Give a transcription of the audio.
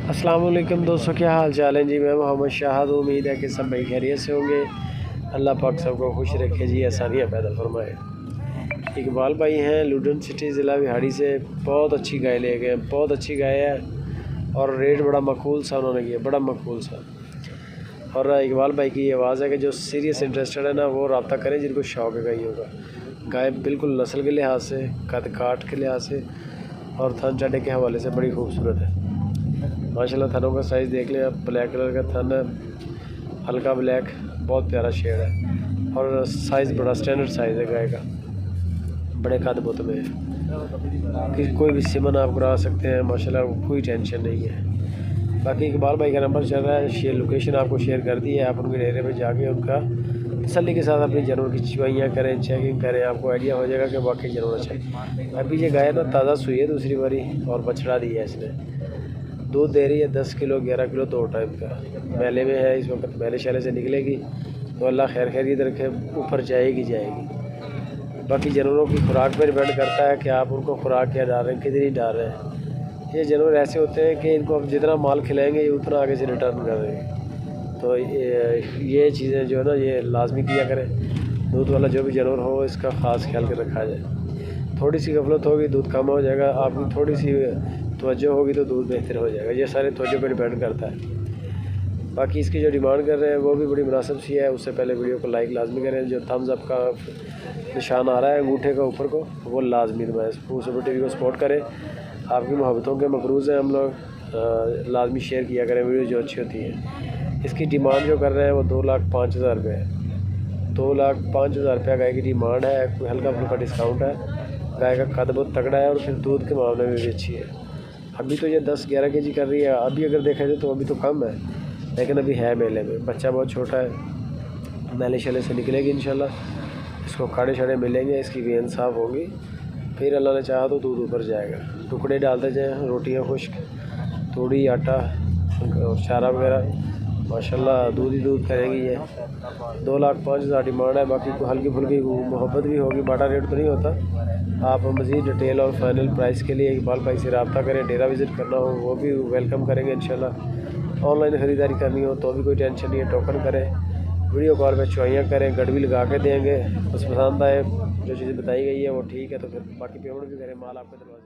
अस्सलाम वालेकुम दोस्तों, क्या हाल चाल है जी। मैं मोहम्मद शाहद। उम्मीद है कि सब भाई खैरियत से होंगे। अल्लाह पाक सबको खुश रखे जी, आसानियाँ पैदा फरमाए। इकबाल भाई हैं लुधियाना सिटी ज़िला बिहाड़ी से। बहुत अच्छी गाय ले गए, बहुत अच्छी गाय है और रेट बड़ा मकबूल सा उन्होंने किया, बड़ा मकबूल सा। और इकबाल भाई की ये आवाज़ है कि जो सीरियस इंटरेस्टेड है ना, वो रब्ता करें जिनको शौक़ है गायों का। गाय बिल्कुल नस्ल के लिहाज से, कद काट के लिहाज से और थन चढ़े के हवाले से बड़ी खूबसूरत है माशाल्लाह। थनों का साइज़ देख लें आप, ब्लैक कलर का थन है, हल्का ब्लैक, बहुत प्यारा शेड है और साइज़ बड़ा स्टैंडर्ड साइज़ है गाय का, बड़े कद बुत में है कि कोई भी सिमन आप करा सकते हैं माशाल्लाह, कोई टेंशन नहीं है। बाकी इकबाल भाई का नंबर चल रहा है, शेयर लोकेशन आपको शेयर कर दी है। आप उनके डेरे पे जाके उनका तसल्ली के साथ अपनी जानवर की चुवाइयाँ करें, चेकिंग करें, आपको आइडिया हो जाएगा कि वाकई जानवर अच्छा है। अभी ये गाय ना ताज़ा सुई है दूसरी बारी और बछड़ा दिया है इसने। दूध दे रही है 10 किलो 11 किलो 2 टाइम का। मेले में है इस वक्त, मेले शैले से निकलेगी तो अल्लाह खैर खैरियत रखे, ऊपर जाएगी। बाकी जानवरों की खुराक पर डिपेंड करता है कि आप उनको खुराक क्या डाल रहे हैं, कितनी डाल रहे हैं। ये जानवर ऐसे होते हैं कि इनको आप जितना माल खिलाएंगे ये उतना आगे से रिटर्न कर देंगे। तो ये चीज़ें जो है ना, ये लाजमी किया करें। दूध वाला जो भी जानवर हो इसका ख़ास ख्याल कर रखा जाए। थोड़ी सी गफलत होगी दूध कम हो जाएगा, आपकी थोड़ी सी तवज्जो होगी तो दूध बेहतर हो जाएगा। ये सारे तवज्जो पर डिपेंड करता है। बाकी इसकी जो डिमांड कर रहे हैं वो भी बड़ी मुनासिब सी है। उससे पहले वीडियो को लाइक लाजमी करें। जो थम्स अप का निशान आ रहा है अंगूठे का ऊपर को, वो लाजमी दबाएं। सुपर टीवी को सपोर्ट करें। आपकी मोहब्बतों के मकरूज़ हैं हम लोग। लाजमी शेयर किया करें वीडियो जो अच्छी होती है। इसकी डिमांड जो कर रहे हैं वो 2,05,000 रुपये है। 2,05,000 रुपया गाय की डिमांड है। कोई हल्का फुल्का डिस्काउंट है। गाय का कद बहुत तगड़ा है और फिर दूध के मामले में भी अच्छी है। अभी तो ये 10-11 kg कर रही है। अभी अगर देखा जाए तो अभी तो कम है, लेकिन अभी है मेले में। बच्चा बहुत छोटा है, मेले शैले से निकलेगी इंशाल्लाह। इसको खाड़े छाड़े मिलेंगे, इसकी वेन साफ होगी, फिर अल्लाह ने चाहा तो दूध ऊपर जाएगा। टुकड़े डालते जाएँ, रोटियाँ खुश्क, थोड़ी आटा और चारा वगैरह, माशाल्लाह दूध ही दूध करेगी ये। 2,05,000 डिमांड है। बाकी को हल्की फुल्की मोहब्बत भी होगी, बड़ा रेट तो नहीं होता। आप मज़ीद डिटेल और फाइनल प्राइस के लिए इकबाल भाई से रब्ता करें। डेरा विज़िट करना हो वो भी वेलकम करेंगे इंशाल्लाह। ऑनलाइन ख़रीदारी करनी हो तो भी कोई टेंशन नहीं है, टोकन करें, वीडियो कॉल पे चुवाइयाँ करें, गड़ भी लगा के देंगे। बस पसंद आए जो चीज़ें बताई गई है वो ठीक है तो फिर बाकी पेमेंट भी करें, माल आपके दरवाजे